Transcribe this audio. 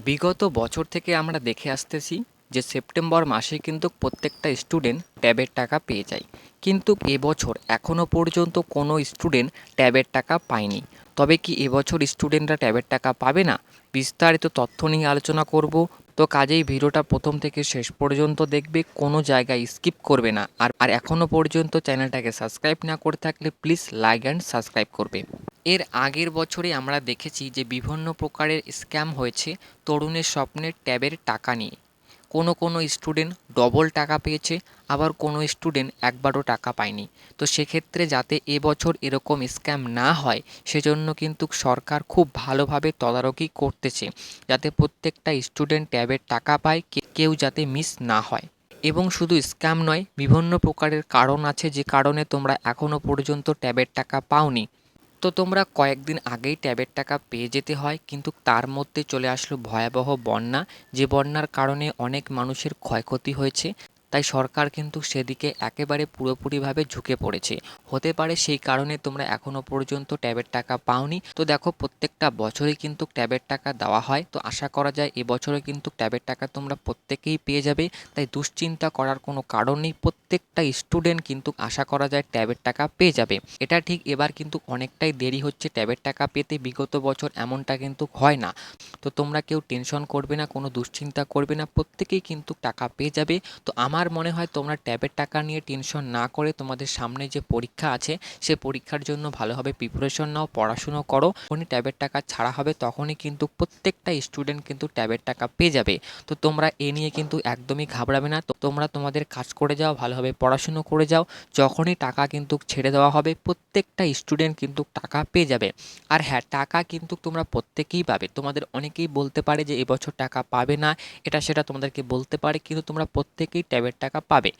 বিগত বছর থেকে আমরা দেখে আসতেছি যে সেপ্টেম্বর মাসে কিন্তু প্রত্যেকটা স্টুডেন্ট ট্যাবের টাকা পেয়ে যায়, কিন্তু এবছর এখনও পর্যন্ত কোনো স্টুডেন্ট ট্যাবের টাকা পায়নি। তবে কি এবছর স্টুডেন্টরা ট্যাবের টাকা পাবে না? বিস্তারিত তথ্য নিয়ে আলোচনা করব। তো কাজেই ভিডিওটা প্রথম থেকে শেষ পর্যন্ত দেখবে, কোনো জায়গায় স্কিপ করবে না। আর এখনও পর্যন্ত চ্যানেলটাকে সাবস্ক্রাইব না করে থাকলে প্লিজ লাইক অ্যান্ড সাবস্ক্রাইব করবে। এর আগের বছরে আমরা দেখেছি যে বিভিন্ন প্রকারের স্ক্যাম হয়েছে তরুণের স্বপ্নের ট্যাবের টাকা নিয়ে। কোনো কোনো স্টুডেন্ট ডবল টাকা পেয়েছে, আবার কোনো স্টুডেন্ট একবারও টাকা পায়নি। তো সেক্ষেত্রে যাতে এবছর এরকম স্ক্যাম না হয়, সেজন্য কিন্তু সরকার খুব ভালোভাবে তদারকি করতেছে, যাতে প্রত্যেকটা স্টুডেন্ট ট্যাবের টাকা পায়, কেউ যাতে মিস না হয়। এবং শুধু স্ক্যাম নয়, বিভিন্ন প্রকারের কারণ আছে যে কারণে তোমরা এখনও পর্যন্ত ট্যাবের টাকা পাওনি। তো তোমরা কয়েকদিন আগেই ট্যাবের টাকা পেয়ে যেতে হয়, কিন্তু তার মধ্যে চলে আসলো ভয়াবহ বন্যা, যে বন্যার কারণে অনেক মানুষের ক্ষয়ক্ষতি হয়েছে। তাই সরকার কিন্তু সেদিকে একেবারে পুরোপুরিভাবে ঝুঁকে পড়েছে। হতে পারে সেই কারণে তোমরা এখনও পর্যন্ত ট্যাবের টাকা পাওনি। তো দেখো, প্রত্যেকটা বছরই কিন্তু ট্যাবের টাকা দেওয়া হয়, তো আশা করা যায় এবছরে কিন্তু ট্যাবের টাকা তোমরা প্রত্যেকেই পেয়ে যাবে। তাই দুশ্চিন্তা করার কোনো কারণ নেই, প্রত্যেকটা স্টুডেন্ট কিন্তু আশা করা যায় ট্যাবের টাকা পেয়ে যাবে। এটা ঠিক এবার কিন্তু অনেকটাই দেরি হচ্ছে ট্যাবের টাকা পেতে, বিগত বছর এমনটা কিন্তু হয় না। তো তোমরা কেউ টেনশন করবে না, কোনো দুশ্চিন্তা করবে না, প্রত্যেকেই কিন্তু টাকা পেয়ে যাবে। তো আমার মনে হয় তোমরা ট্যাবের টাকা নিয়ে টেনশন না করে তোমাদের সামনে যে পরীক্ষা আছে সে পরীক্ষার জন্য ভালোভাবে প্রিপারেশন নাও, পড়াশুনো করো। যখনই ট্যাবের টাকা ছাড়া হবে তখনই কিন্তু প্রত্যেকটা স্টুডেন্ট কিন্তু ট্যাবের টাকা পেয়ে যাবে। তো তোমরা এ নিয়ে কিন্তু একদমই ঘাবড়াবে না। তো তোমরা তোমাদের কাজ করে যাও, ভালোভাবে পড়াশুনো করে যাও। যখনই টাকা কিন্তু ছেড়ে দেওয়া হবে প্রত্যেকটা স্টুডেন্ট কিন্তু টাকা পেয়ে যাবে। আর হ্যাঁ, টাকা কিন্তু তোমরা প্রত্যেকেই পাবে। তোমাদের অনেকেই বলতে পারে যে এবছর টাকা পাবে না, এটা সেটা তোমাদেরকে বলতে পারে, কিন্তু তোমরা প্রত্যেকেই ট্যাবের টাকা পাবে।